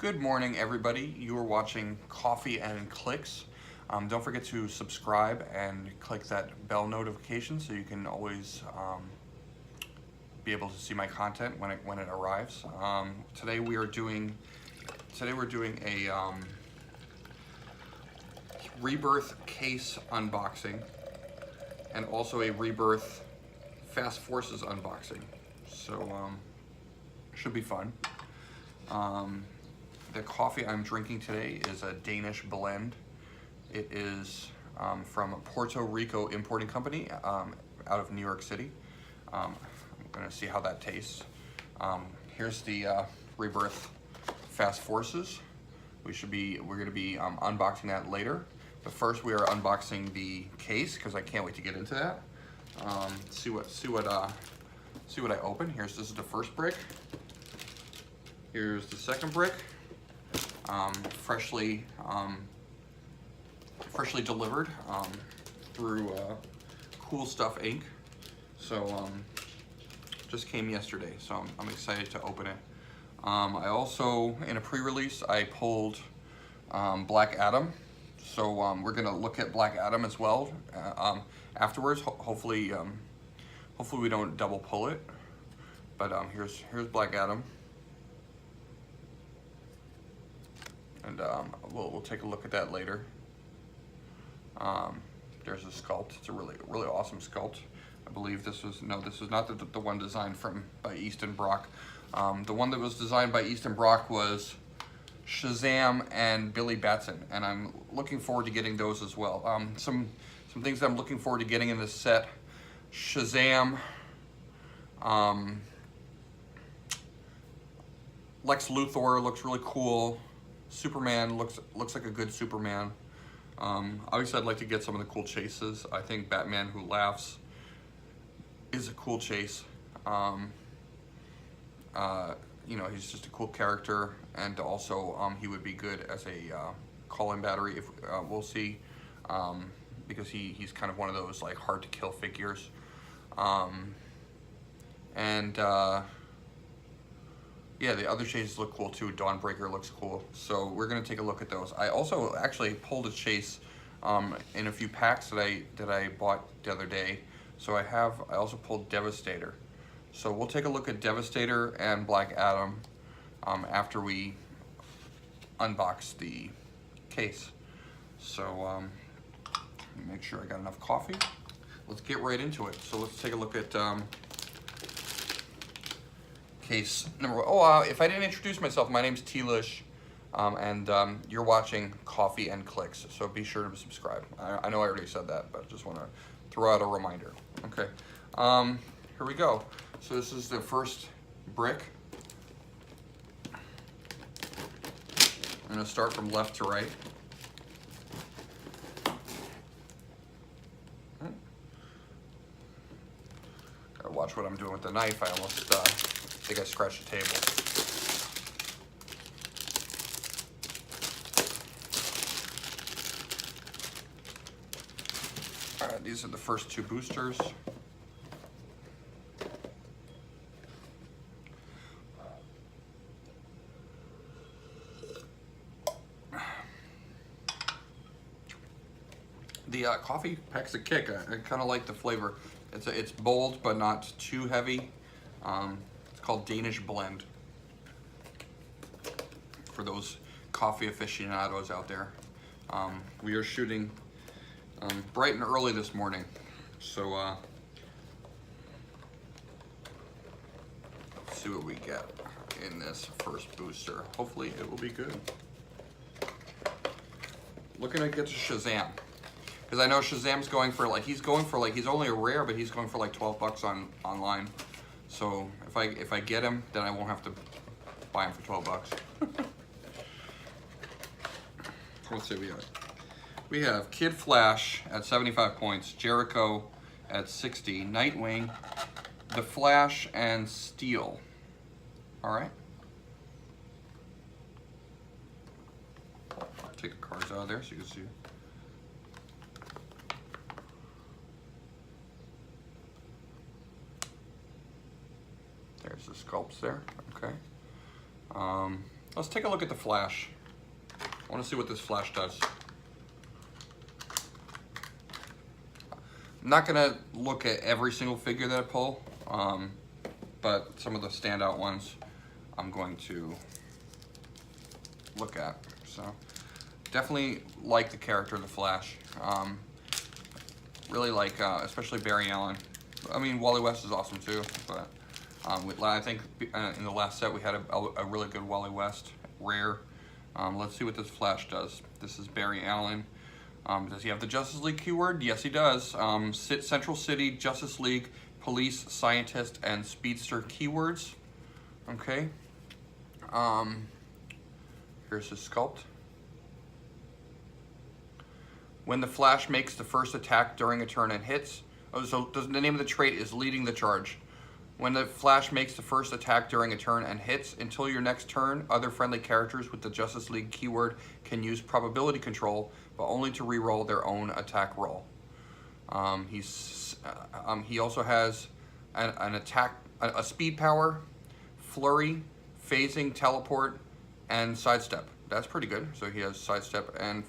Good morning, everybody. You are watching Coffee and Clicks. Don't forget to subscribe and click that bell notification so you can always be able to see my content when it arrives. Today we're doing a Rebirth case unboxing and also a Rebirth Fast Forces unboxing. So should be fun. The coffee I'm drinking today is a Danish blend. It is from Puerto Rico Importing Company out of New York City. I'm gonna see how that tastes. Here's the Rebirth Fast Forces. We're gonna be unboxing that later. But first we are unboxing the case because I can't wait to get into that. See what I open. This is the first brick. Here's the second brick. Freshly delivered through Cool Stuff Inc. So just came yesterday, so I'm excited to open it. I also, in a pre-release, I pulled Black Adam. So we're gonna look at Black Adam as well afterwards. Hopefully we don't double pull it. But here's Black Adam. And we'll take a look at that later. There's a sculpt. It's a really awesome sculpt. I believe this is not the one designed by Easton Brock. The one that was designed by Easton Brock was Shazam and Billy Batson, and I'm looking forward to getting those as well. Some things that I'm looking forward to getting in this set: Shazam, Lex Luthor looks really cool. Superman looks like a good Superman. Obviously, I'd like to get some of the cool chases. I think Batman Who Laughs is a cool chase. You know, he's just a cool character, and also he would be good as a call-in battery. If we'll see, because he's kind of one of those like hard to kill figures. Yeah, the other chases look cool too. Dawnbreaker looks cool. So we're gonna take a look at those. I also actually pulled a chase in a few packs that I bought the other day. So I also pulled Devastator. So we'll take a look at Devastator and Black Adam after we unbox the case. So let me make sure I got enough coffee. Let's get right into it. So let's take a look at case number one. Oh, if I didn't introduce myself, my name's Tlish, and you're watching Coffee and Clicks, so be sure to subscribe. I know I already said that, but I just want to throw out a reminder. Okay, here we go. So this is the first brick. I'm going to start from left to right. Gotta watch what I'm doing with the knife. I almost think I scratched the table. All right, these are the first two boosters. The coffee packs a kick. I kind of like the flavor. It's bold but not too heavy. It's called Danish blend for those coffee aficionados out there. We are shooting bright and early this morning, so let's see what we get in this first booster. Hopefully it will be good. Looking to get to Shazam, because I know Shazam's going for he's only a rare, but he's going for like 12 bucks online. So if I get him, then I won't have to buy him for 12 bucks. Let's see what we got. We have Kid Flash at 75 points, Jericho at 60, Nightwing, The Flash, and Steel. All right. Take the cards out of there so you can see. There's the sculpts there. Okay. Let's take a look at the Flash. I want to see what this Flash does. I'm not gonna look at every single figure that I pull, but some of the standout ones I'm going to look at. So definitely like the character of the Flash. Really like, especially Barry Allen. I mean, Wally West is awesome too, but I think in the last set we had a really good Wally West rare. Let's see what this Flash does. This is Barry Allen. Does he have the Justice League keyword? Yes, he does. Central City, Justice League, Police, Scientist, and Speedster keywords. Okay. Here's his sculpt. When the Flash makes the first attack during a turn and hits. Oh, so the name of the trait is leading the charge. When the Flash makes the first attack during a turn and hits, until your next turn, other friendly characters with the Justice League keyword can use probability control, but only to re-roll their own attack roll. He also has an attack, a speed power, flurry, phasing, teleport, and sidestep. That's pretty good. So he has sidestep and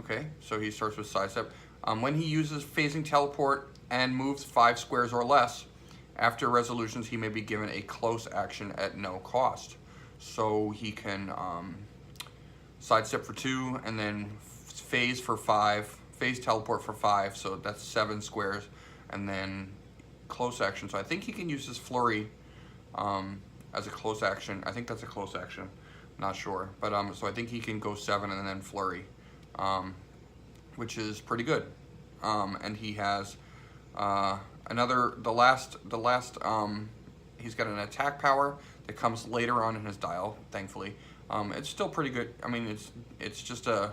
okay. So he starts with sidestep. When he uses phasing, teleport, and moves 5 squares or less, after resolutions he may be given a close action at no cost. So he can sidestep for 2 and then phase for 5, phase teleport for 5, so that's 7 squares, and then close action. So I think he can use his flurry as a close action. I think that's a close action, not sure, but so I think he can go 7 and then flurry, which is pretty good. And he has he's got an attack power that comes later on in his dial, thankfully. It's still pretty good. I mean, it's just I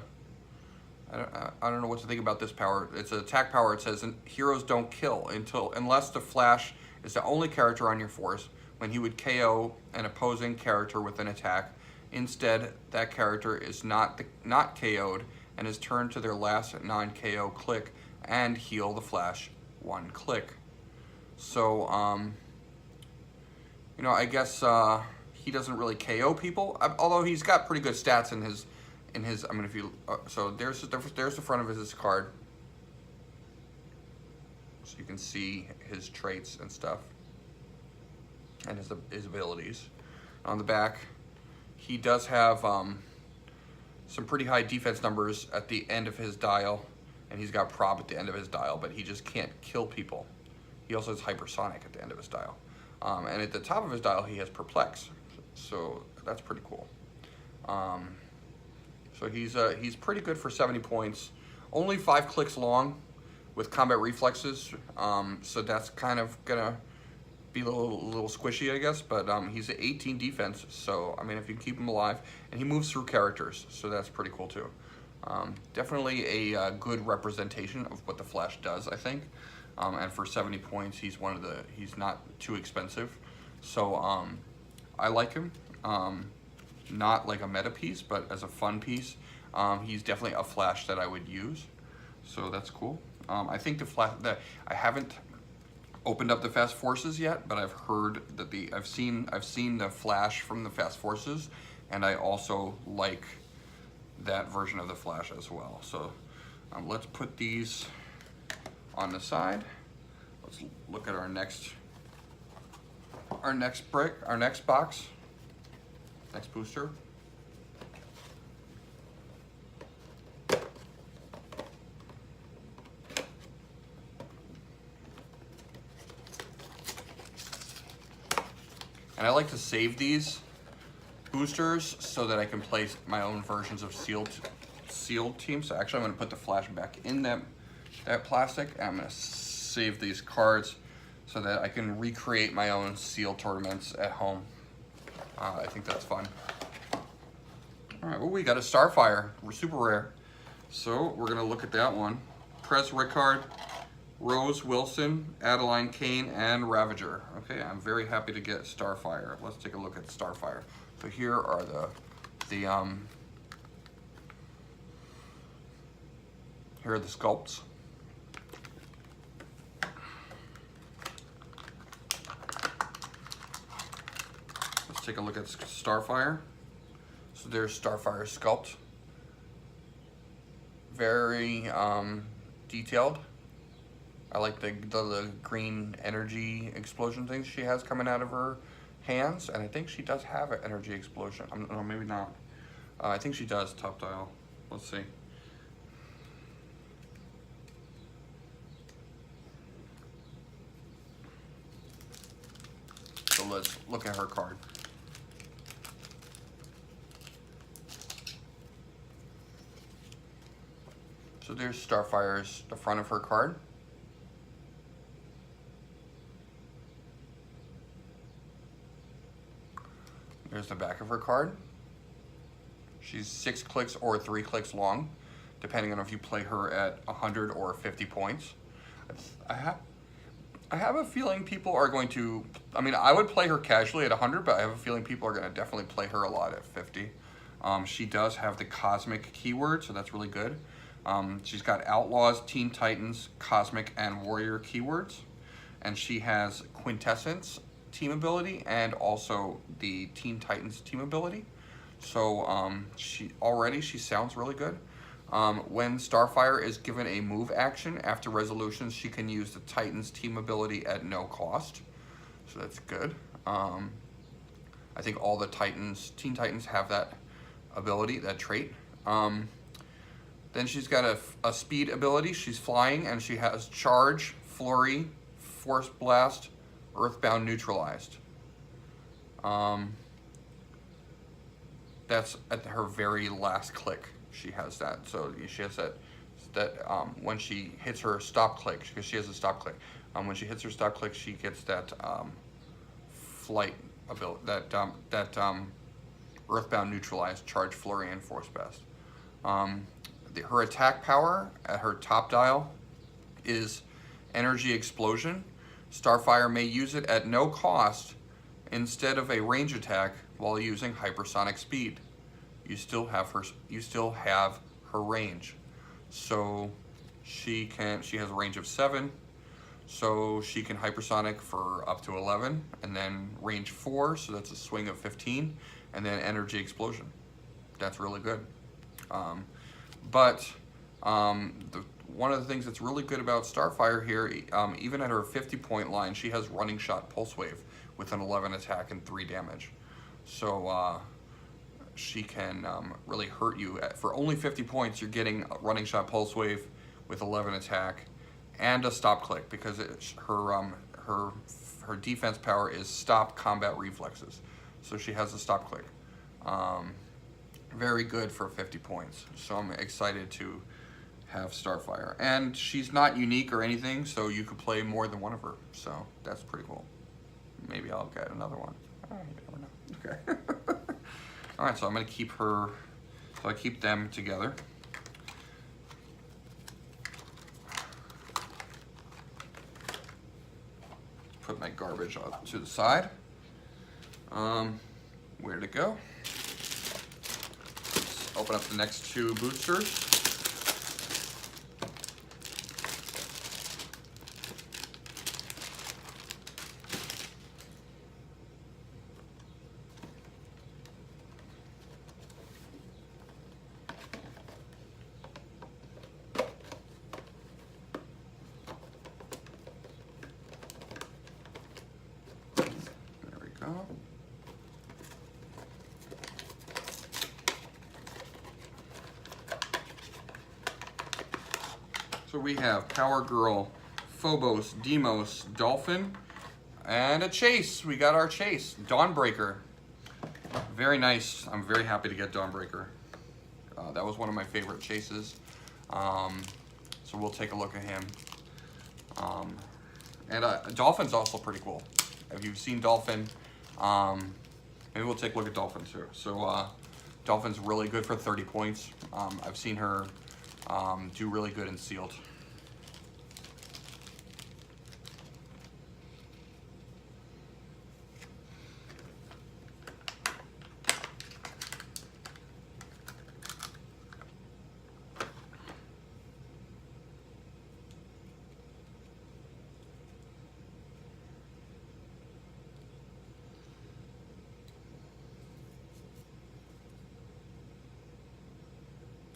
don't know what to think about this power. It's an attack power. It says heroes don't kill unless the Flash is the only character on your force when he would KO an opposing character with an attack. Instead, that character is not KO'd and is turned to their last non-KO click and heal the Flash 1 click. So, you know, I guess he doesn't really KO people, although he's got pretty good stats in his. I mean, if you so there's the front of his card, so you can see his traits and stuff, and his abilities. On the back, he does have some pretty high defense numbers at the end of his dial, and he's got prob at the end of his dial, but he just can't kill people. He also has hypersonic at the end of his dial, and at the top of his dial he has perplex, so that's pretty cool. So he's pretty good for 70 points. Only 5 clicks long with combat reflexes, so that's kind of gonna be a little squishy, I guess, but he's at 18 defense, so I mean, if you can keep him alive, and he moves through characters, so that's pretty cool too. Definitely a good representation of what the Flash does, I think. And for 70 points, he's not too expensive, so I like him. Not like a meta piece, but as a fun piece. He's definitely a Flash that I would use, so that's cool. I think I haven't opened up the Fast Forces yet, but I've heard that I've seen the Flash from the Fast Forces, and I also like that version of the Flash as well. So let's put these on the side. Let's look at our next box, next booster. And I like to save these boosters so that I can place my own versions of sealed teams. So actually I'm gonna put the Flash back in that plastic, and I'm gonna save these cards so that I can recreate my own sealed tournaments at home. I think that's fun. All right, well, we got a Starfire. We're super rare. So we're gonna look at that one. Prez Rickard, Rose Wilson, Adeline Kane, and Ravager. Okay, I'm very happy to get Starfire. Let's take a look at Starfire. So here are here are the sculpts. take a look at Starfire. So there's Starfire Sculpt. Very detailed. I like the green energy explosion things she has coming out of her hands, and I think she does have an energy explosion. No, maybe not. I think she does, top dial. Let's see. So let's look at her card. So there's Starfire's, the front of her card. There's the back of her card. She's 6 clicks or 3 clicks long, depending on if you play her at 100 or 50 points. I have a feeling people are going to, I mean, I would play her casually at 100, but I have a feeling people are going to definitely play her a lot at 50. She does have the Cosmic keyword, so that's really good. She's got Outlaws, Teen Titans, Cosmic, and Warrior keywords. And she has Quintessence team ability and also the Teen Titans team ability. So she sounds really good. When Starfire is given a move action after resolution, she can use the Titans team ability at no cost. So that's good. I think all the Teen Titans have that ability, that trait. Then she's got a speed ability. She's flying, and she has Charge, Flurry, Force Blast, Earthbound Neutralized. That's at her very last click. She has that. So she has that when she hits her stop click, because she has a stop click. When she hits her stop click, she gets that flight ability, that Earthbound Neutralized, Charge, Flurry, and Force Blast. Her attack power at her top dial is Energy Explosion. Starfire may use it at no cost instead of a range attack while using hypersonic speed. You still have her range. So she has a range of 7. So she can hypersonic for up to 11, and then range 4, so that's a swing of 15, and then energy explosion. That's really good. One of the things that's really good about Starfire here, even at her 50-point line, she has Running Shot Pulse Wave with an 11 attack and 3 damage. So she can really hurt you. For only 50 points, you're getting a Running Shot Pulse Wave with 11 attack and a stop click, because her defense power is Stop Combat Reflexes. So she has a stop click. Very good for 50 points. So I'm excited to have Starfire. And she's not unique or anything, so you could play more than one of her. So that's pretty cool. Maybe I'll get another one. Oh, you never know. Okay. All right, so I'm gonna keep her, so I keep them together. Put my garbage off to the side. Where to go? Let's open up the next 2 boosters. So we have Power Girl, Phobos, Demos, Dolphin, and a Chase. We got our Chase, Dawnbreaker. Very nice. I'm very happy to get Dawnbreaker. That was one of my favorite Chases. So we'll take a look at him. Dolphin's also pretty cool. If you've seen Dolphin, maybe we'll take a look at Dolphin too. So Dolphin's really good for 30 points. I've seen her do really good in sealed.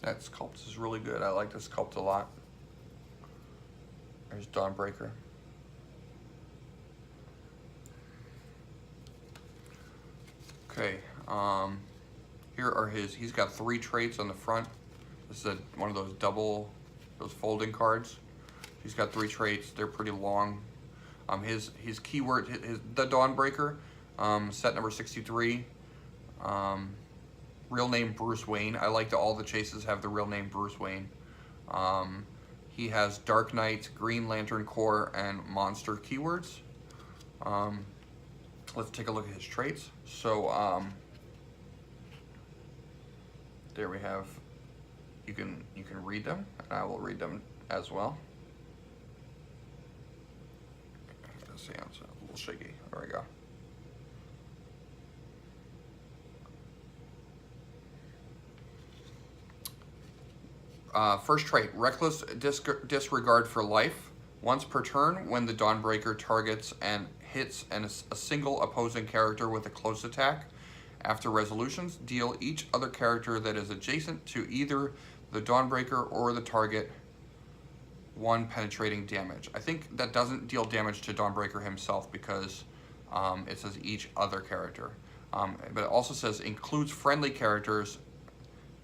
That sculpt is really good. I like this sculpt a lot. There's Dawnbreaker. Okay, here are he's got 3 traits on the front. This is one of those folding cards. He's got 3 traits. They're pretty long. His keyword, the Dawnbreaker, set number 63. Real name Bruce Wayne. I like that all the chases have the real name Bruce Wayne. He has Dark Knight, Green Lantern Corps, and Monster keywords. Let's take a look at his traits. So there we have. You can read them, and I will read them as well. The sound's a little shaky. There we go. First trait, reckless disregard for life. Once per turn, when the Dawnbreaker targets and hits a single opposing character with a close attack, after resolutions, deal each other character that is adjacent to either the Dawnbreaker or the target 1 penetrating damage. I think that doesn't deal damage to Dawnbreaker himself because it says each other character. But it also says includes friendly characters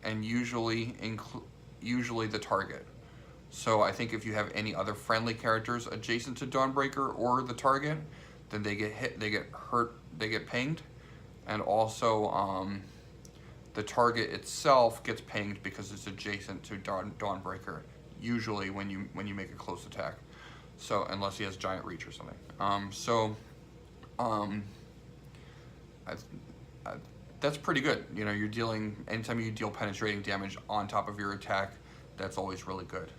and usually the target. So I think if you have any other friendly characters adjacent to Dawnbreaker or the target, then they get hit, they get hurt, they get pinged. And also the target itself gets pinged because it's adjacent to Dawnbreaker, usually when you make a close attack. So unless he has giant reach or something. That's pretty good. You know, you're dealing, anytime you deal penetrating damage on top of your attack, that's always really good.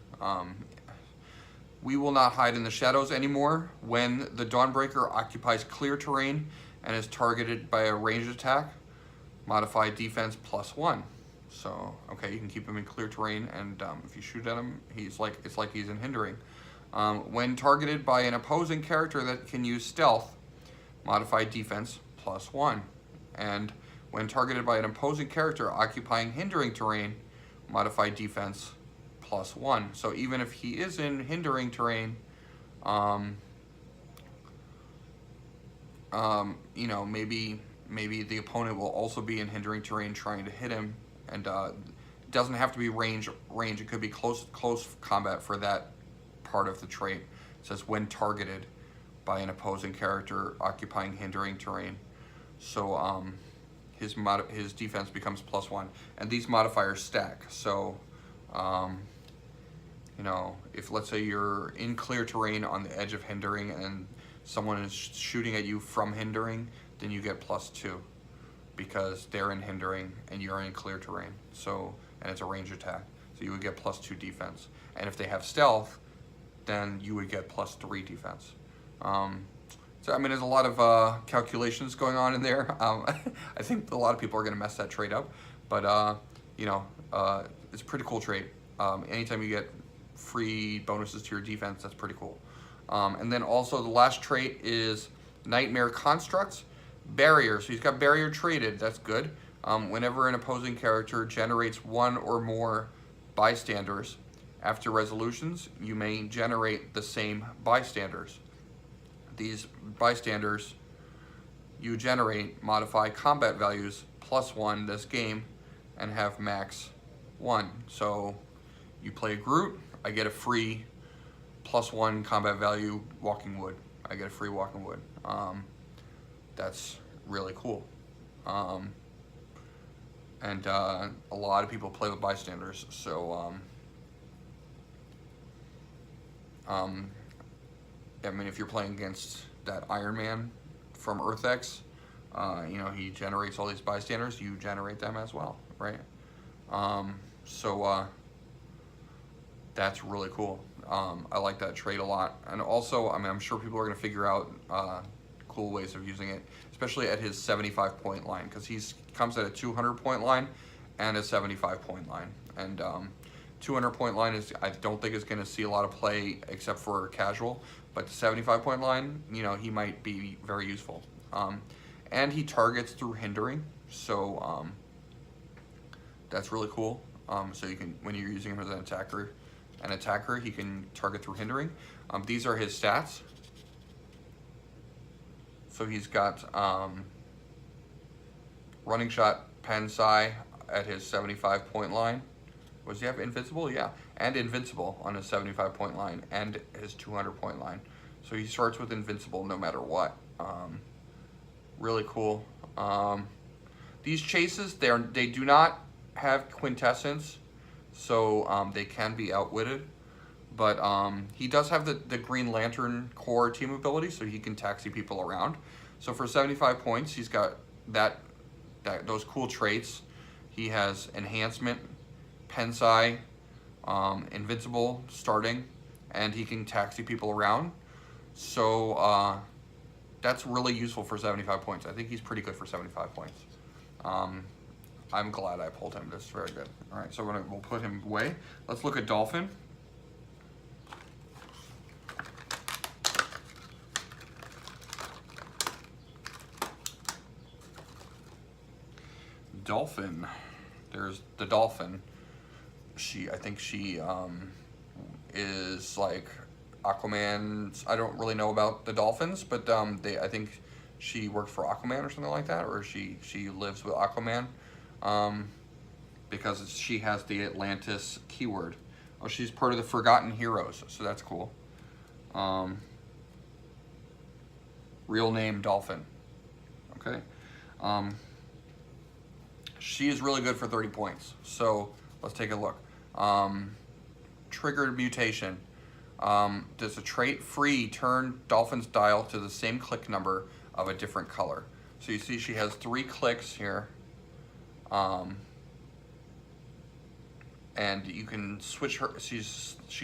We will not hide in the shadows anymore. When the Dawnbreaker occupies clear terrain and is targeted by a ranged attack, modify defense +1. So, okay, you can keep him in clear terrain, and if you shoot at him, it's like he's in hindering. When targeted by an opposing character that can use stealth, modify defense +1. And when targeted by an opposing character occupying hindering terrain, modify defense +1. So even if he is in hindering terrain, you know, maybe the opponent will also be in hindering terrain trying to hit him, and it doesn't have to be range. It could be close combat for that part of the trait. It says when targeted by an opposing character occupying hindering terrain. So his defense becomes +1, and these modifiers stack. So you know, if let's say you're in clear terrain on the edge of hindering and someone is shooting at you from hindering, then you get +2 because they're in hindering and you're in clear terrain. So, and it's a range attack, so you would get +2 defense. And if they have stealth, then you would get +3 defense. So I mean, there's a lot of calculations going on in there. I think a lot of people are going to mess that trait up, but you know, it's a pretty cool trait. Anytime you get free bonuses to your defense, that's pretty cool. And then also the last trait is Nightmare Constructs. Barrier, so he's got barrier traded, that's good. Whenever an opposing character generates 1 or more bystanders, after resolutions, you may generate the same bystanders. These bystanders you generate modify combat values +1 this game and have max 1. So you play Groot, I get a free +1 combat value walking wood. I get a free walking wood. That's really cool. And a lot of people play with bystanders, so I mean, if you're playing against that Iron Man from Earth X, you know, he generates all these bystanders, you generate them as well, right? So that's really cool. I like that trait a lot. And also, I mean, I'm sure people are going to figure out cool ways of using it, especially at his 75-point line, because he comes at a 200-point line and a 75-point line. And 200-point line is, I don't think is going to see a lot of play except for casual, but the 75-point line, you know, he might be very useful. And he targets through hindering, so that's really cool. So you can, when you're using him as an attacker, he can target through hindering. These are his stats. So he's got running shot, pen psi at his 75-point line. Does he have invincible? Yeah, and invincible on his 75-point line and his 200-point line. So he starts with invincible no matter what. Really cool. These chases, they do not have quintessence, so they can be outwitted. But he does have the Green Lantern core team ability, so he can taxi people around. So for 75 points, he's got those cool traits. He has enhancement, pen psi, invincible starting, and he can taxi people around. So that's really useful for 75 points. I think he's pretty good for 75 points. I'm glad I pulled him. This is very good. All right, so we'll put him away. Let's look at Dolphin. Dolphin. There's the Dolphin. I think she is like Aquaman's. I don't really know about the Dolphins, but I think she worked for Aquaman or something like that, or she lives with Aquaman, because she has the Atlantis keyword. Oh, she's part of the Forgotten Heroes, so that's cool. Real name Dolphin. Okay. She is really good for 30 points. So let's take a look. Triggered mutation. Does a trait free turn Dolphin's dial to the same click number of a different color? So you see she has 3 clicks here. And you can switch her, she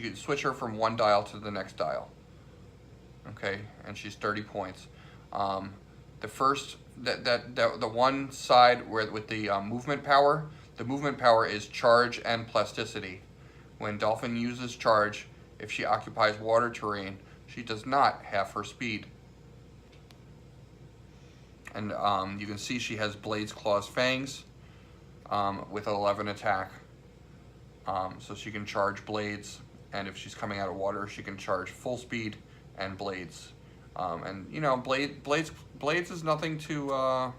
can switch her from one dial to the next dial. Okay, and she's 30 points. The first, the one side with the movement power, the movement power is charge and plasticity. When Dolphin uses charge, if she occupies water terrain, she does not half her speed. And you can see she has blades, claws, fangs with 11 attack. So she can charge blades, and if she's coming out of water, she can charge full speed and blades. And you know, blades is nothing to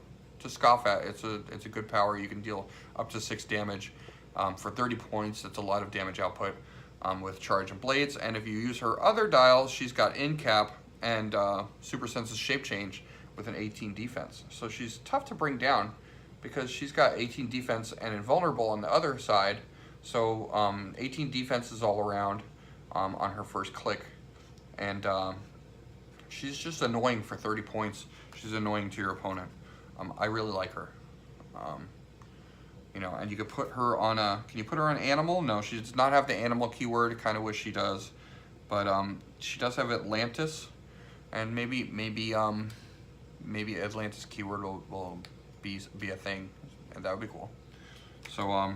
scoff at. It's a good power. You can deal up to 6 damage for 30 points. That's a lot of damage output with charge and blades. And if you use her other dials, she's got in cap and super senses shape change with an 18 defense. So she's tough to bring down because she's got 18 defense and invulnerable on the other side. So 18 defense is all around on her first click, and she's just annoying for 30 points. She's annoying to your opponent. I really like her. You know, and you could put her on can you put her on animal? No, she does not have the animal keyword. Kind of wish she does, but she does have Atlantis, and maybe Atlantis keyword will be a thing, and that would be cool. So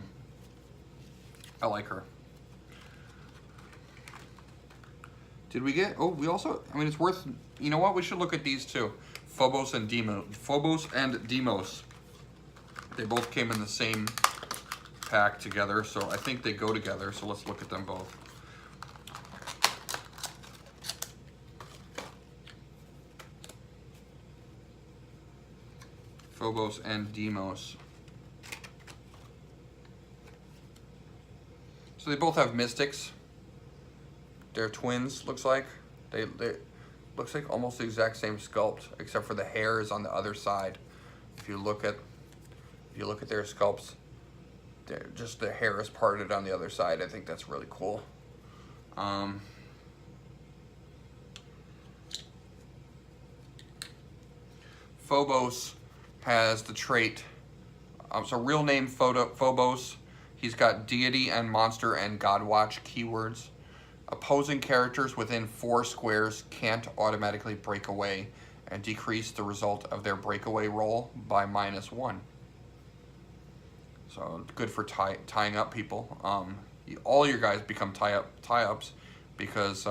I like her. Did we get, oh, we also, I mean, it's worth, you know what, we should look at these two. Phobos and Deimos. They both came in the same pack together, so I think they go together, so let's look at them both. Phobos and Deimos. So they both have mystics. They're twins, looks like. They looks like almost the exact same sculpt, except for the hair is on the other side. If you look at their sculpts, just the hair is parted on the other side. I think that's really cool. Phobos has the trait. So real name Phobos. He's got deity and monster and godwatch keywords. Opposing characters within 4 squares can't automatically break away and decrease the result of their breakaway roll by -1. So good for tying up people. All your guys become tie-ups because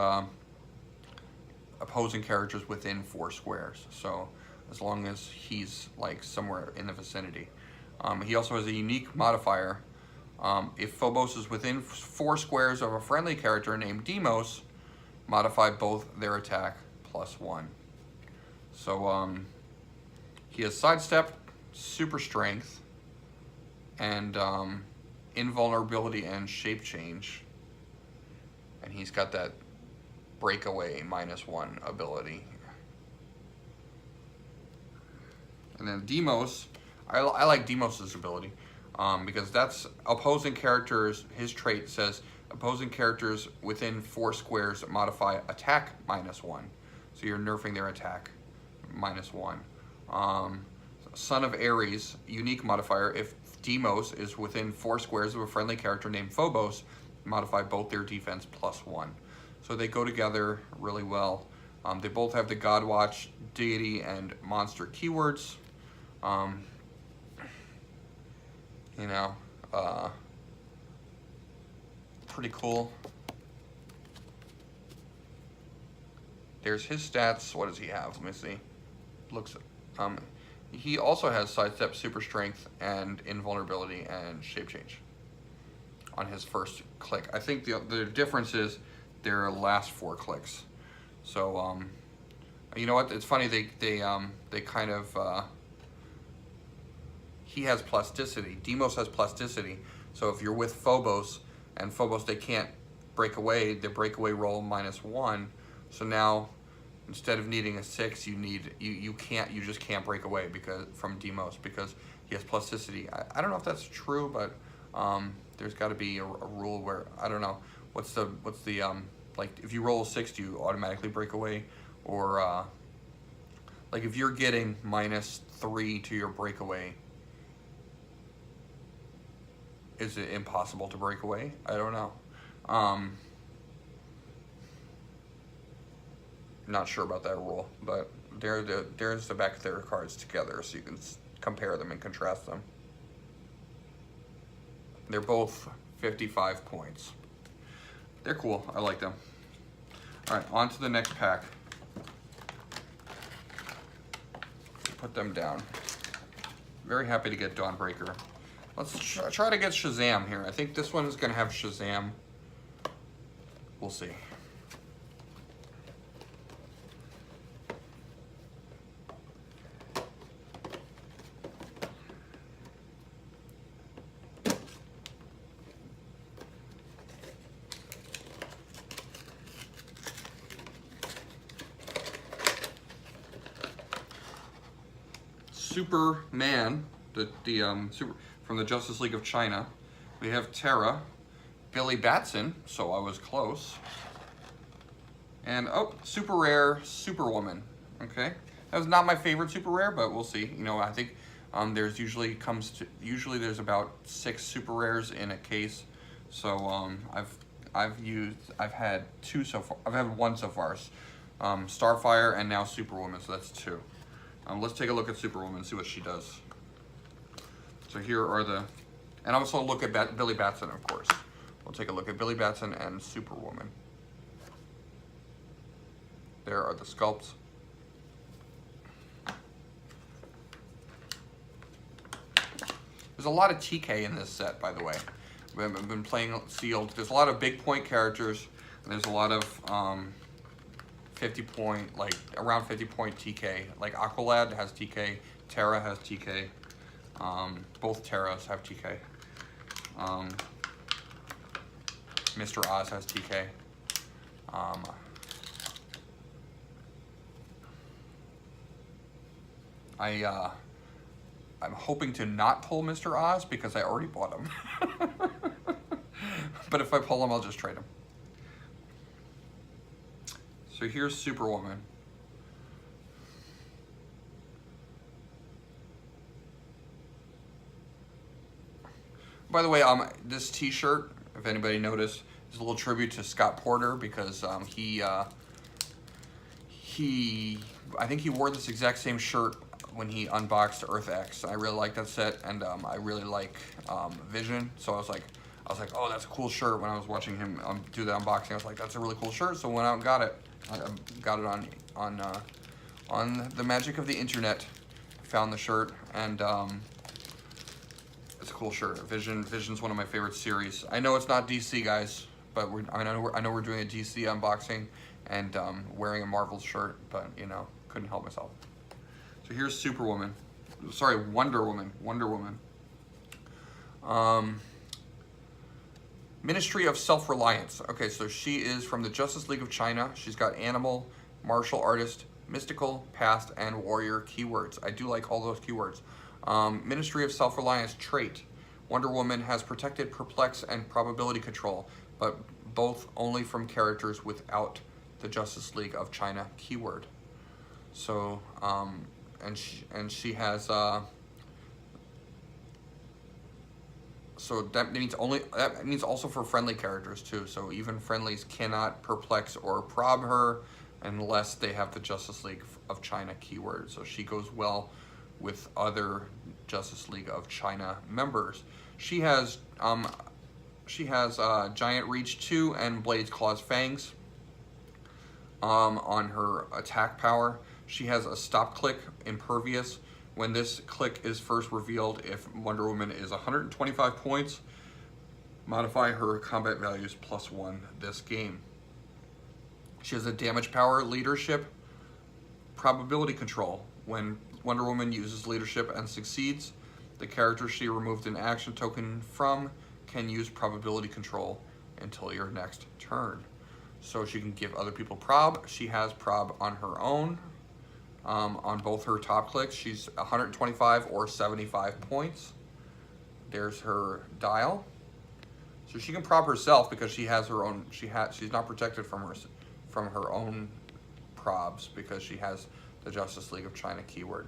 opposing characters within 4 squares. So as long as he's like somewhere in the vicinity. He also has a unique modifier If Phobos is within 4 squares of a friendly character named Demos, modify both their attack +1. So he has sidestep, super strength, and invulnerability and shape change. And he's got that breakaway -1 ability. And then Demos, I like Demos' ability because that's opposing characters. His trait says opposing characters within 4 squares modify attack -1. So you're nerfing their attack -1. Son of Ares, unique modifier. If Demos is within 4 squares of a friendly character named Phobos, modify both their defense +1. So they go together really well. They both have the Godwatch, deity, and monster keywords. You know, pretty cool. There's his stats. What does he have? Let me see. Looks, he also has sidestep, super strength, and invulnerability and shape change on his first click. I think the difference is their last 4 clicks. So you know what? It's funny. They kind of. He has plasticity. Demos has plasticity. So if you're with Phobos, and Phobos they can't break away, the breakaway roll -1. So now instead of needing a 6, you just can't break away because from Demos because he has plasticity. I don't know if that's true, but there's got to be a rule where I don't know what's the like if you roll a 6, do you automatically break away, or like if you're getting -3 to your breakaway, is it impossible to break away? I don't know. Not sure about that rule, but there's the back of their cards together so you can compare them and contrast them. They're both 55 points. They're cool. I like them. All right, on to the next pack. Put them down. Very happy to get Dawnbreaker. Let's try to get Shazam here. I think this one is going to have Shazam. We'll see. Superman, from the Justice League of China. We have Terra, Billy Batson, so I was close. And oh, super rare Superwoman. Okay, that was not my favorite super rare, but we'll see. You know, I think there's usually there's about 6 super rares in a case. So I've had 2 so far. I've had 1 so far. Starfire and now Superwoman, so that's 2. Let's take a look at Superwoman and see what she does. So here are and also look at Billy Batson, of course. We'll take a look at Billy Batson and Superwoman. There are the sculpts. There's a lot of TK in this set, by the way. I've been playing sealed. There's a lot of big point characters, and there's a lot of 50 point, like around 50 point TK. Like Aqualad has TK, Terra has TK. Both Terras have TK. Mr. Oz has TK. I'm hoping to not pull Mr. Oz because I already bought him. But if I pull him, I'll just trade him. So here's Superwoman. By the way, this T-shirt, if anybody noticed, is a little tribute to Scott Porter because I think he wore this exact same shirt when he unboxed Earth X. I really like that set, and I really like Vision. So I was like, oh, that's a cool shirt. When I was watching him do the unboxing, I was like, that's a really cool shirt. So I went out and got it. I got it on the magic of the internet. Found the shirt, and It's a cool shirt. Vision's one of my favorite series. I know it's not DC, guys, but I know we're doing a DC unboxing and wearing a Marvel shirt, but you know, couldn't help myself. So here's Superwoman. Sorry, Wonder Woman. Wonder Woman. Ministry of Self-Reliance. Okay, so she is from the Justice League of China. She's got animal, martial artist, mystical, past, and warrior keywords. I do like all those keywords. Ministry of Self-Reliance trait. Wonder Woman has protected, perplex, and probability control, but both only from characters without the Justice League of China keyword. So, and she has, so that means also for friendly characters too. So even friendlies cannot perplex or prob her unless they have the Justice League of China keyword. So she goes well with other Justice League of China members. She has Giant Reach 2 and Blades, Claws, Fangs on her attack power. She has a stop click, Impervious. When this click is first revealed, if Wonder Woman is 125 points, modify her combat values +1 this game. She has a damage power, Leadership, Probability Control. When Wonder Woman uses Leadership and succeeds, the character she removed an action token from can use Probability Control until your next turn. So she can give other people prob. She has prob on her own. On both her top clicks, she's 125 or 75 points. There's her dial. So she can prob herself because she has her own. She's not protected from her own probs because she has the Justice League of China keyword.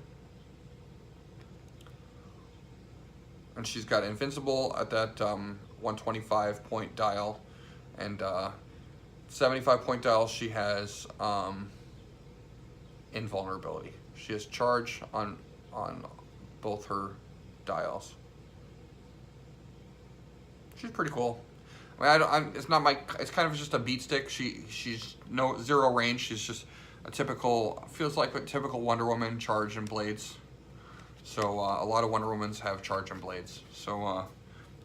And she's got invincible at that 125 point dial, and 75 point dial. She has invulnerability. She has charge on both her dials. She's pretty cool. I mean, it's not my. It's kind of just a beat stick. She's zero range. She's just a typical. Feels like a typical Wonder Woman, charge and blades. So a lot of Wonder Womans have charge and blades. So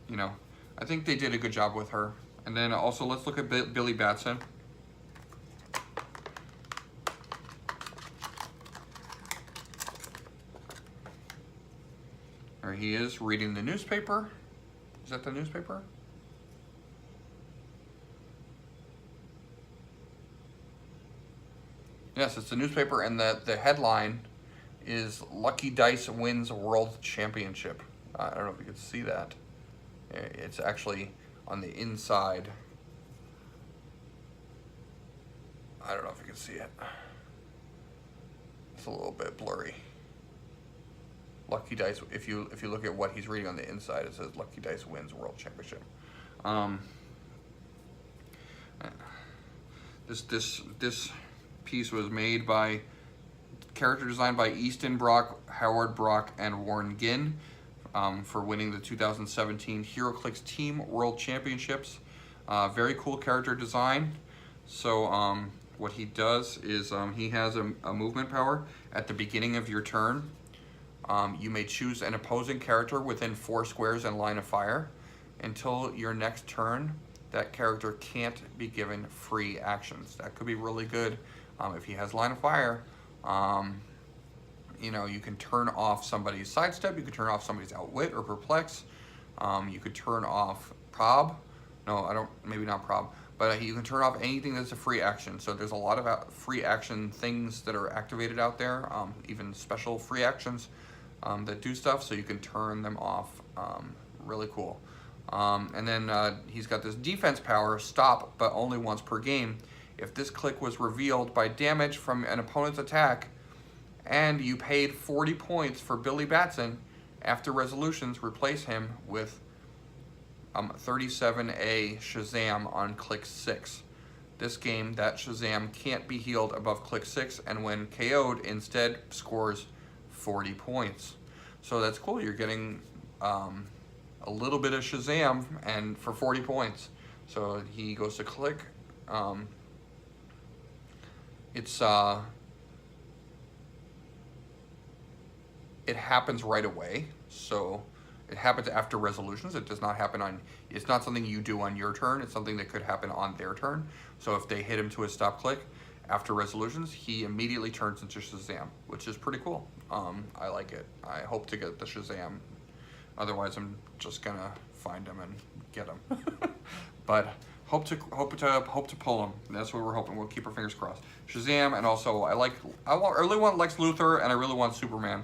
you know, I think they did a good job with her. And then also let's look at Billy Batson. There he is reading the newspaper. Is that the newspaper? Yes, it's the newspaper, and the headline is Lucky Dice Wins World Championship. I don't know if you can see that. It's actually on the inside. I don't know if you can see it. It's a little bit blurry. Lucky Dice, if you look at what he's reading on the inside, it says Lucky Dice Wins World Championship. This piece was made by character designed by Easton Brock, Howard Brock, and Warren Ginn for winning the 2017 Heroclix Team World Championships. Very cool character design. So what he does is he has a movement power at the beginning of your turn. You may choose an opposing character within 4 squares in line of fire. Until your next turn, that character can't be given free actions. That could be really good if he has line of fire. You know, you can turn off somebody's sidestep, you could turn off somebody's outwit or perplex, you could turn off prob. No, maybe not prob, but you can turn off anything that's a free action. So there's a lot of free action things that are activated out there, even special free actions that do stuff, so you can turn them off. Really cool. And then he's got this defense power, stop, but only once per game. If this click was revealed by damage from an opponent's attack, and you paid 40 points for Billy Batson, after resolutions, replace him with 37A Shazam on click 6. This game, that Shazam can't be healed above click 6, and when KO'd, instead scores 40 points. So that's cool. You're getting a little bit of Shazam and for 40 points. So he goes to click. It happens right away. So It happens after resolutions. It does not happen on, it's not something you do on your turn. It's something that could happen on their turn. So if they hit him to a stop click after resolutions, he immediately turns into Shazam, which is pretty cool. I like it. I hope to get the Shazam. Otherwise, I'm just gonna find him and get him. But hope to pull him. That's what we're hoping. We'll keep our fingers crossed. Shazam, and also I really want Lex Luthor, and I really want Superman.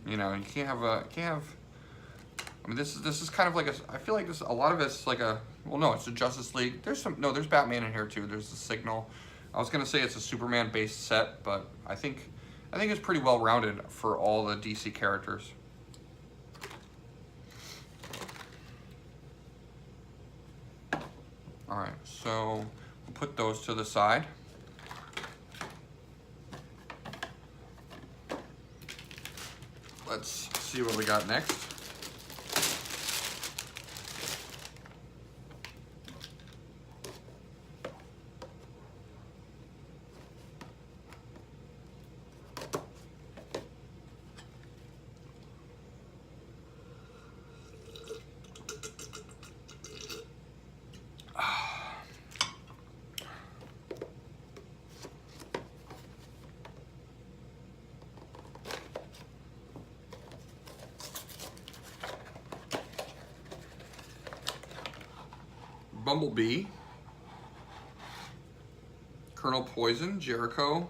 You know, you can't have. I mean, this is kind of like I feel like a lot of it's like well, no, it's the Justice League. There's Batman in here too. There's the Signal. I was gonna say it's a Superman-based set, but I think it's pretty well rounded for all the DC characters. All right, so we'll put those to the side. Let's see what we got next. Bumblebee, Colonel Poison, Jericho.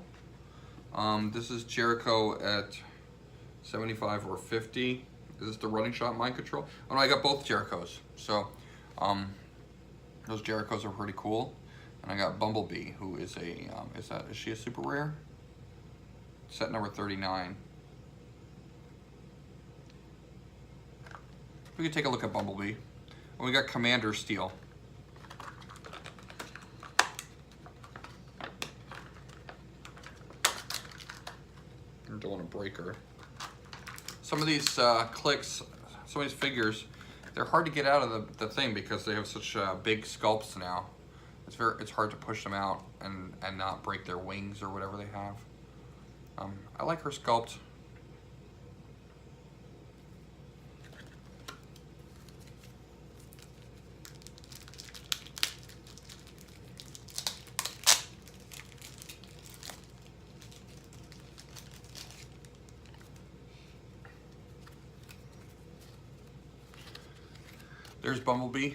This is Jericho at 75 or 50. Is this the running shot mind control? Oh no, I got both Jerichos. So those Jerichos are pretty cool. And I got Bumblebee, who is is she a super rare? Set number 39. We can take a look at Bumblebee. And we got Commander Steel. I don't want to break her. Some of these clicks, some of these figures, they're hard to get out of the thing because they have such big sculpts now. It's hard to push them out and not break their wings or whatever they have. I like her sculpt. There's Bumblebee.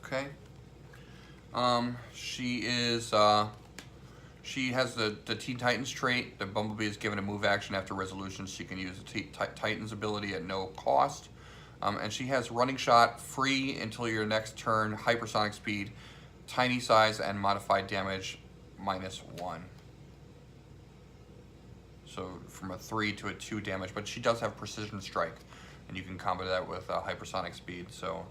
Okay. She has the Teen Titans trait. The Bumblebee is given a move action after resolution. She can use the Titans ability at no cost. And she has running shot, free until your next turn, hypersonic speed, tiny size, and modified damage -1. So from a 3 to a 2 damage, but she does have precision strike, and you can combo that with hypersonic speed. So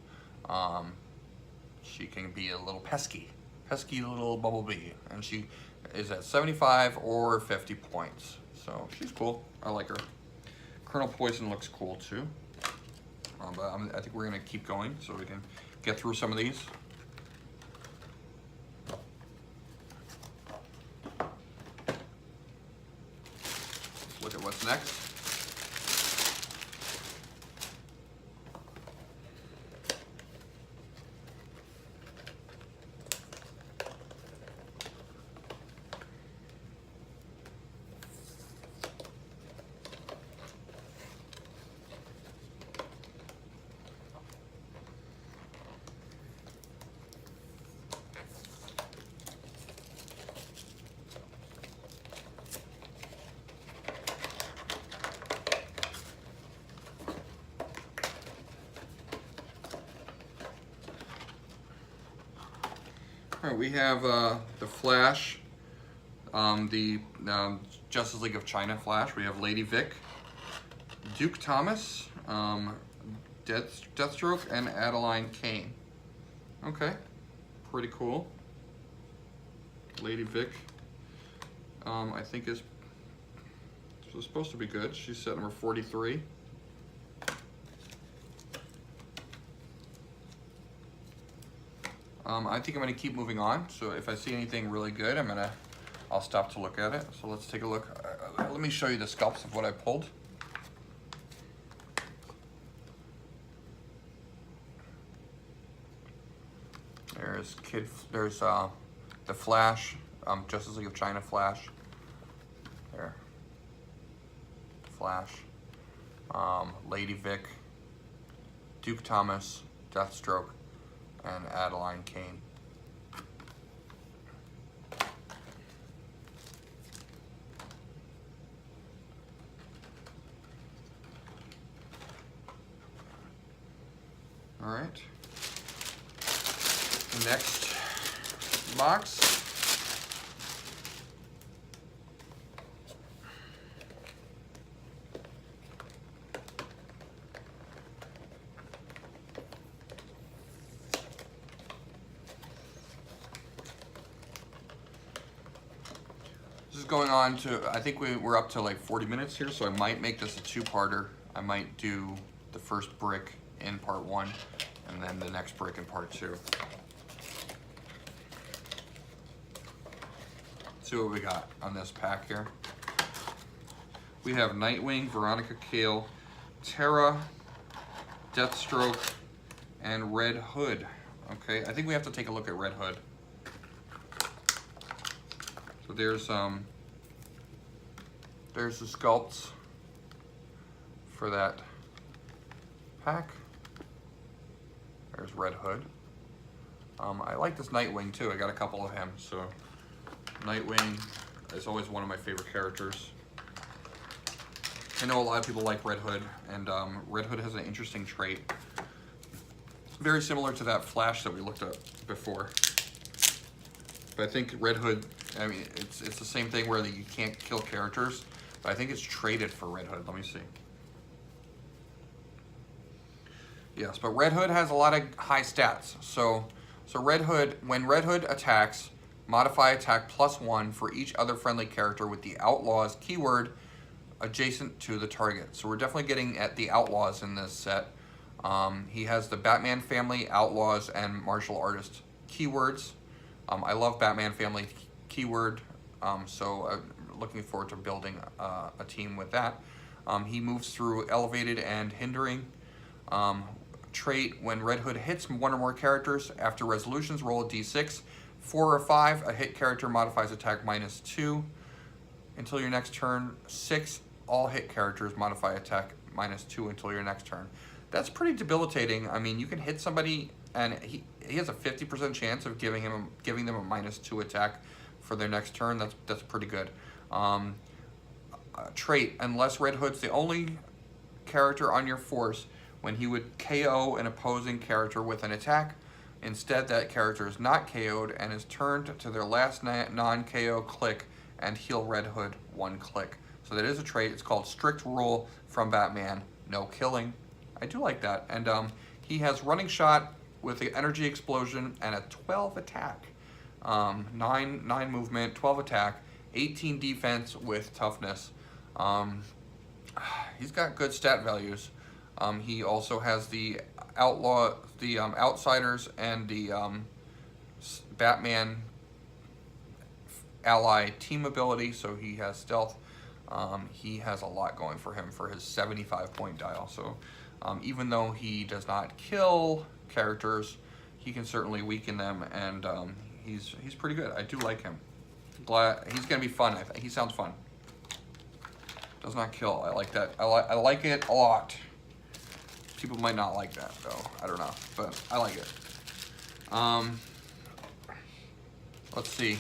she can be a little pesky little Bumblebee, and she is at 75 or 50 points. So she's cool. I like her. Colonel Poison looks cool too. But I think we're gonna keep going so we can get through some of these. Let's look at what's next. All right, we have the Flash, the Justice League of China Flash. We have Lady Vic, Duke Thomas, Deathstroke, and Adeline Kane. Okay, pretty cool. Lady Vic, I think is supposed to be good. She's set number 43. I think I'm gonna keep moving on. So if I see anything really good, I'll stop to look at it. So let's take a look. Let me show you the sculpts of what I pulled. There's the Flash, Justice League of China Flash. There. Flash. Lady Vic, Duke Thomas, Deathstroke, and Adeline Kane. All right. The next box. This is going on to, I think we're up to like 40 minutes here, so I might make this a two-parter. I might do the first brick in part 1 and then the next brick in part 2. Let's see what we got on this pack here. We have Nightwing, Veronica Cale, Terra, Deathstroke, and Red Hood. Okay, I think we have to take a look at Red Hood. So there's the sculpts for that pack. There's Red Hood. I like this Nightwing too. I got a couple of him, so Nightwing is always one of my favorite characters. I know a lot of people like Red Hood, and Red Hood has an interesting trait. Very similar to that Flash that we looked at before. But I think Red Hood, I mean, it's the same thing where you can't kill characters, but I think it's traded for Red Hood. Let me see. Yes, but Red Hood has a lot of high stats. So Red Hood, when Red Hood attacks, modify attack +1 for each other friendly character with the Outlaws keyword adjacent to the target. So we're definitely getting at the Outlaws in this set. He has the Batman family, Outlaws, and Martial Artist keywords. I love Batman family keyword, so I'm looking forward to building a team with that. He moves through elevated and hindering. Trait, when Red Hood hits one or more characters, after resolutions, roll a d6. 4 or 5, a hit character modifies attack -2. Until your next turn. 6, all hit characters modify attack -2 until your next turn. That's pretty debilitating. I mean, you can hit somebody and he has a 50% chance of giving them a -2 attack for their next turn. That's pretty good. Trait, unless Red Hood's the only character on your force, when he would KO an opposing character with an attack, instead that character is not KO'd and is turned to their last non-KO click and heal Red Hood 1 click. So that is a trait. It's called Strict Rule from Batman, no killing. I do like that. And he has running shot with the energy explosion and a 12 attack. 9 movement, 12 attack, 18 defense with toughness. He's got good stat values. He also has the Outsiders and the Batman ally team ability, so he has stealth. He has a lot going for him for his 75-point dial. So even though he does not kill characters, he can certainly weaken them, and he's pretty good. I do like him. Glad he's gonna be fun. I think he sounds fun. Does not kill. I like that. I like it a lot. People might not like that though. I don't know, but I like it. Let's see.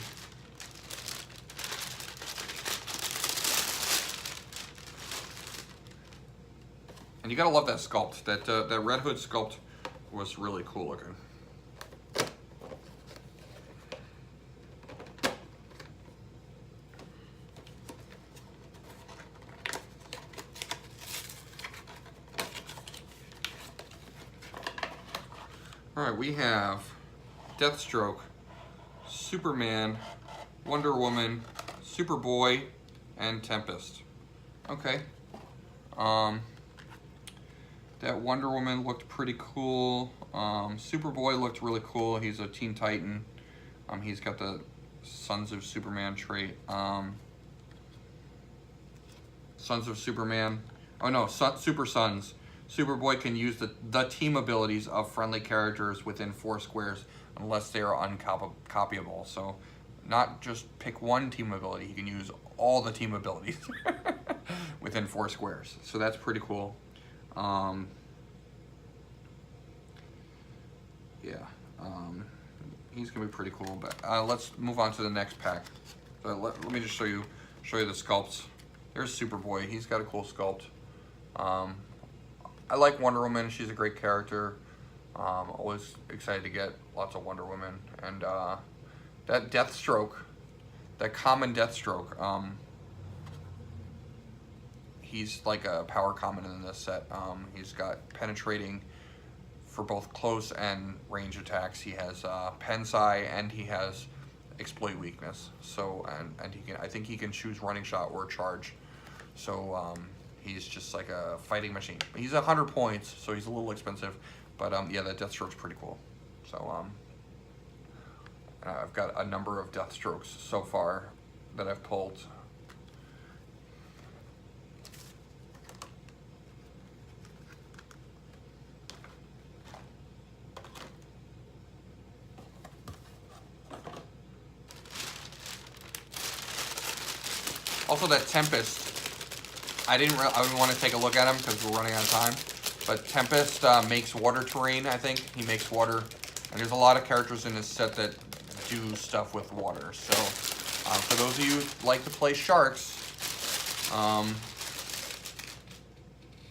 And you gotta love that sculpt. That Red Hood sculpt was really cool looking. All right, we have Deathstroke, Superman, Wonder Woman, Superboy, and Tempest. Okay. That Wonder Woman looked pretty cool. Superboy looked really cool. He's a Teen Titan. He's got the Sons of Superman trait. Sons of Superman. Oh no, Super Sons. Superboy can use the team abilities of friendly characters within 4 squares unless they are uncopyable. So not just pick one team ability, he can use all the team abilities within 4 squares. So that's pretty cool. He's gonna be pretty cool. But let's move on to the next pack. So let me just show you the sculpts. There's Superboy. He's got a cool sculpt. I like Wonder Woman. She's a great character. Always excited to get lots of Wonder Woman. And that Deathstroke, that common Deathstroke, he's like a power common in this set. He's got penetrating for both close and range attacks. He has Pensai and he has exploit weakness. So and he can, I think he can choose running shot or charge. So he's just like a fighting machine. He's 100 points, so he's a little expensive. But yeah, that Deathstroke's pretty cool. So I've got a number of Deathstrokes so far that I've pulled. Also, that Tempest, I didn't want to take a look at him because we're running out of time. But Tempest makes water terrain, I think. He makes water. And there's a lot of characters in this set that do stuff with water. So, for those of you who like to play sharks,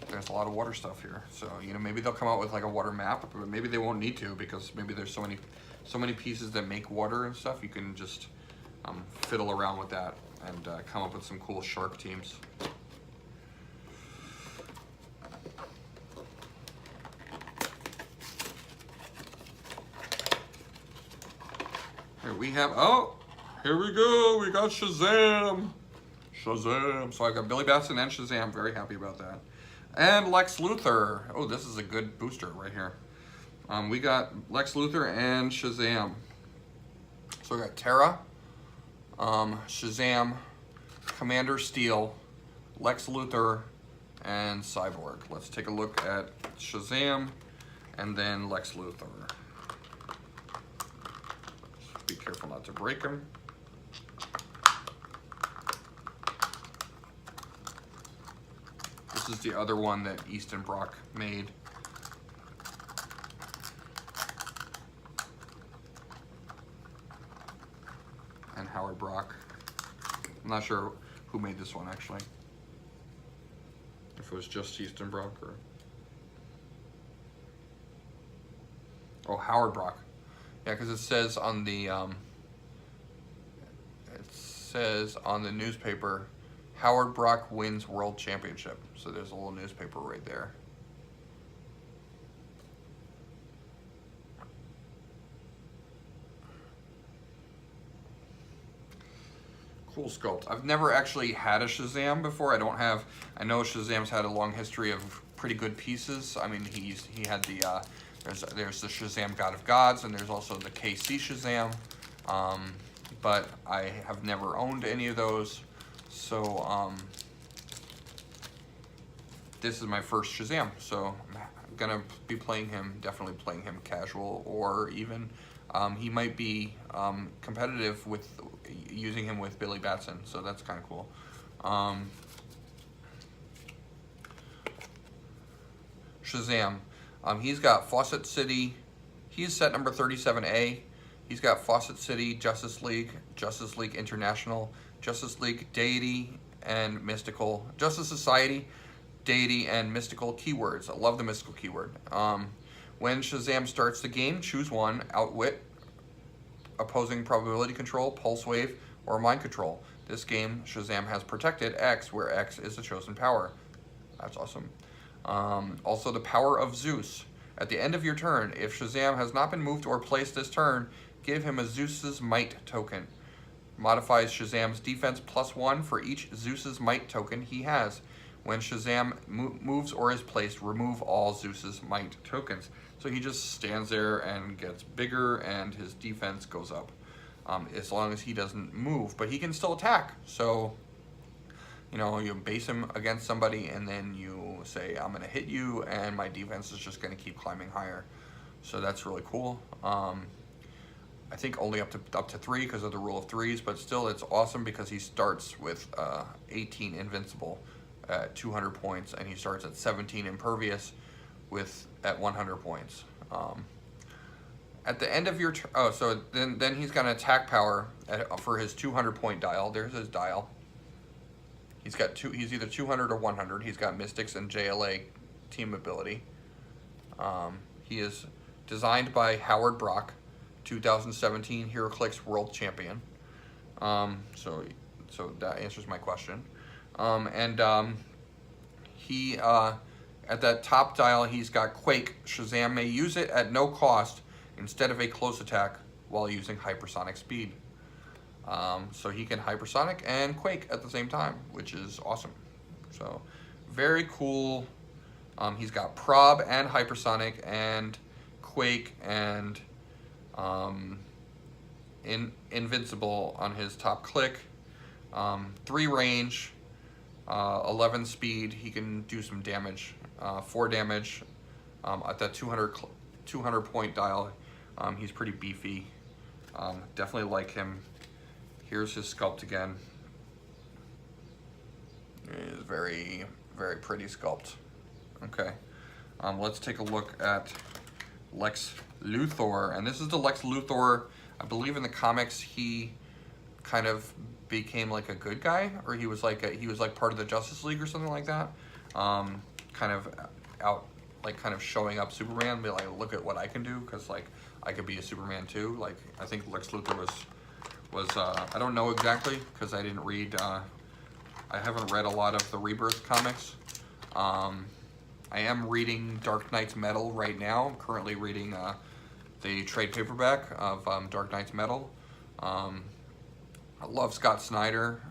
there's a lot of water stuff here. So, you know, maybe they'll come out with like a water map, but maybe they won't need to because maybe there's so many pieces that make water and stuff. You can just fiddle around with that and come up with some cool shark teams. Here we have, oh, here we go, we got Shazam. Shazam. So I got Billy Batson and Shazam, very happy about that. And Lex Luthor. Oh, this is a good booster right here. We got Lex Luthor and Shazam. So we got Terra, Shazam, Commander Steel, Lex Luthor, and Cyborg. Let's take a look at Shazam and then Lex Luthor. Be careful not to break him. This is the other one that Easton Brock made. And Howard Brock. I'm not sure who made this one actually. If it was just Easton Brock or... Oh, Howard Brock. Yeah, because it says on the newspaper, Howard Brock wins World Championship. So there's a little newspaper right there. Cool sculpt. I've never actually had a Shazam before. I know Shazam's had a long history of pretty good pieces. I mean, he had the there's the Shazam God of Gods, and there's also the KC Shazam. But I have never owned any of those. So this is my first Shazam. So I'm gonna be playing him, definitely playing him casual, or even he might be competitive with using him with Billy Batson. So that's kind of cool. Shazam. He's got Fawcett City. He's set number 37A. He's got Fawcett City, Justice League International, Justice League Deity and Mystical, Justice Society, Deity and Mystical keywords. I love the mystical keyword. When Shazam starts the game, choose one: Outwit, Opposing Probability Control, Pulse Wave, or Mind Control. This game, Shazam has protected X, where X is the chosen power. That's awesome. Also, the Power of Zeus. At the end of your turn, if Shazam has not been moved or placed this turn, give him a Zeus's Might token. Modifies Shazam's defense +1 for each Zeus's Might token he has. When Shazam moves or is placed, remove all Zeus's might tokens. So he just stands there and gets bigger, and his defense goes up. As long as he doesn't move, but he can still attack. So, you know, you base him against somebody, and then you say, I'm gonna hit you, and my defense is just gonna keep climbing higher. So that's really cool. I think only up to 3 because of the rule of 3s, but still it's awesome because he starts with 18 invincible at 200 points, and he starts at 17 impervious at 100 points. At the end of your so then he's got an attack power for his 200 point dial. There's his dial. He's got he's either 200 or 100. He's got Mystics and JLA team ability. He is designed by Howard Brock, 2017 Heroclix World Champion. So that answers my question. He at that top dial, he's got Quake. Shazam may use it at no cost instead of a close attack while using hypersonic speed. So he can hypersonic and Quake at the same time, which is awesome. So very cool. He's got prob and hypersonic and Quake and invincible on his top click. 3 range, 11 speed. He can do some damage, 4 damage at that 200 point dial. He's pretty beefy. Definitely like him. Here's his sculpt again. It is very, very pretty sculpt. Okay, let's take a look at Lex Luthor, and this is the Lex Luthor. I believe in the comics he kind of became like a good guy, or he was like part of the Justice League or something like that. Kind of showing up Superman, be like, look at what I can do, because like I could be a Superman too. Like I think Lex Luthor was I don't know exactly because I didn't read. I haven't read a lot of the Rebirth comics. I am reading Dark Knight's Metal right now. I'm currently reading the trade paperback of Dark Knight's Metal. I love Scott Snyder.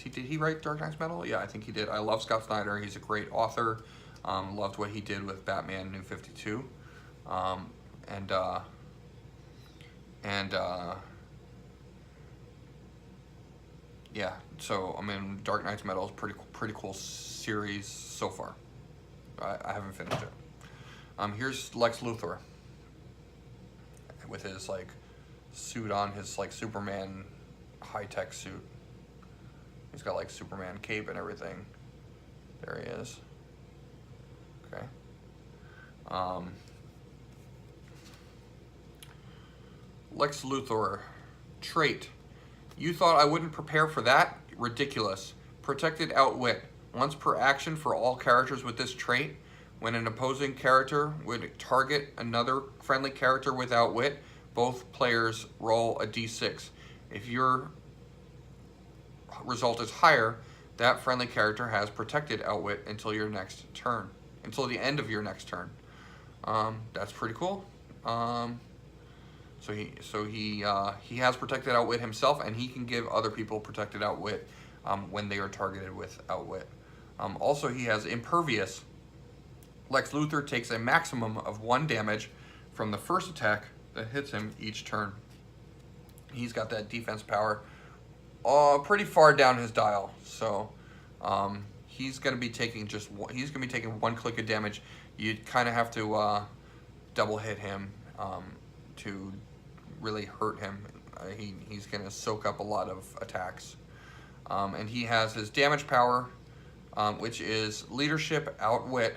Did he write Dark Knight's Metal? Yeah, I think he did. I love Scott Snyder. He's a great author. Loved what he did with Batman New 52. Yeah, so I mean, Dark Knight's Metal is pretty cool series so far. I haven't finished it. Here's Lex Luthor with his like suit on, his like Superman high-tech suit. He's got like Superman cape and everything. There he is. Okay. Lex Luthor trait. You thought I wouldn't prepare for that? Ridiculous. Protected outwit. Once per action for all characters with this trait. When an opposing character would target another friendly character with outwit, both players roll a d6. If your result is higher, that friendly character has protected outwit until your next turn. Until the end of your next turn. That's pretty cool. So he has protected outwit himself, and he can give other people protected outwit when they are targeted with outwit. Also, he has impervious. Lex Luthor takes a maximum of 1 damage from the first attack that hits him each turn. He's got that defense power pretty far down his dial, so he's going to be taking one click of damage. You kind of have to double hit him to really hurt him. He's going to soak up a lot of attacks. And he has his damage power, which is leadership, outwit.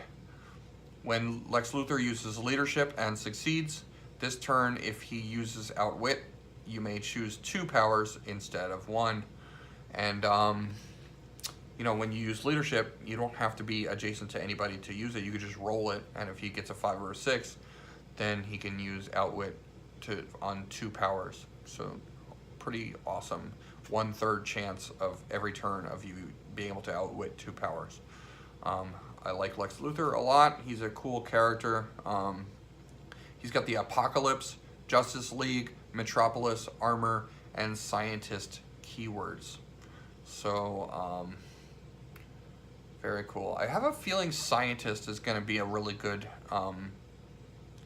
When Lex Luthor uses leadership and succeeds, this turn, if he uses outwit, you may choose 2 powers instead of 1. And you know, when you use leadership, you don't have to be adjacent to anybody to use it. You could just roll it, and if he gets a 5 or a 6, then he can use outwit on 2 powers. So pretty awesome. 1/3 chance of every turn of you being able to outwit 2 powers. I like Lex Luthor a lot. He's a cool character. He's got the Apocalypse, Justice League, Metropolis, Armor, and Scientist keywords. So Very cool. I have a feeling scientist is going to be a really good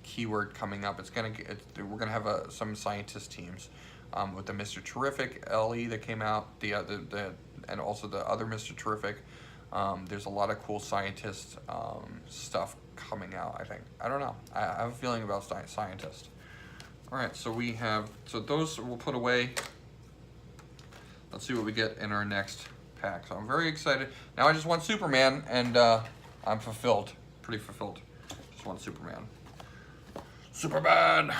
keyword coming up. We're gonna have some scientist teams with the Mr. Terrific LE that came out, and also the other Mr. Terrific. There's a lot of cool scientist stuff coming out. I think. I don't know. I have a feeling about scientist. All right, so those we'll put away. Let's see what we get in our next pack. So I'm very excited. Now I just want Superman, and I'm fulfilled. Pretty fulfilled. Just want Superman. Superman!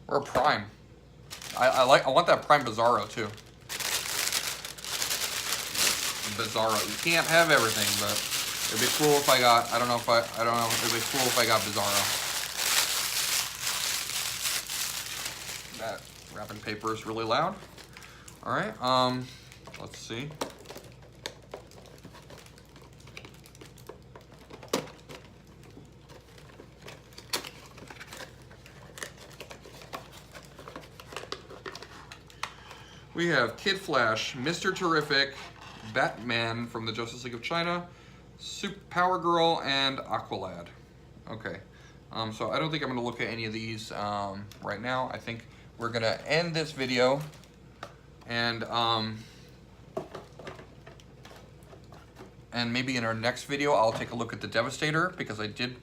Or a Prime. I want that Prime Bizarro too. Bizarro. You can't have everything, but it'd be cool if I got, I don't know, it'd be cool if I got Bizarro. That wrapping paper is really loud. Alright, let's see. We have Kid Flash, Mr. Terrific, Batman from the Justice League of China, Power Girl, and Aqualad. Okay, so I don't think I'm going to look at any of these right now. I think we're going to end this video, and maybe in our next video I'll take a look at the Devastator, because I did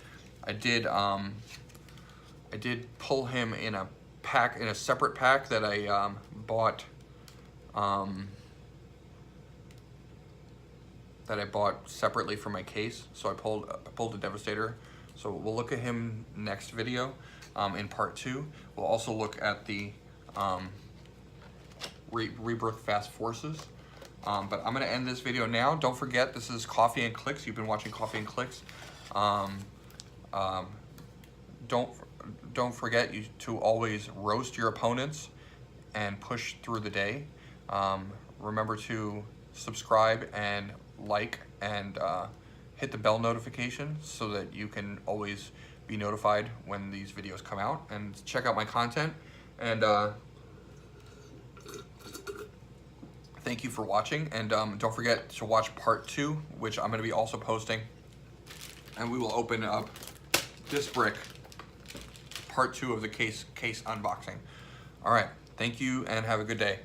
pull him in a pack, in a separate pack that I bought. That I bought separately for my case, so I pulled the Devastator. So we'll look at him next video in part 2. We'll also look at the Rebirth Fast Forces. But I'm gonna end this video now. Don't forget, this is Coffee and Clicks. You've been watching Coffee and Clicks. Don't forget to always roast your opponents and push through the day. Remember to subscribe and like and hit the bell notification so that you can always be notified when these videos come out, and check out my content. And thank you for watching, and don't forget to watch part 2, which I'm going to be also posting, and we will open up this brick, part 2 of the case unboxing. All right, thank you and have a good day.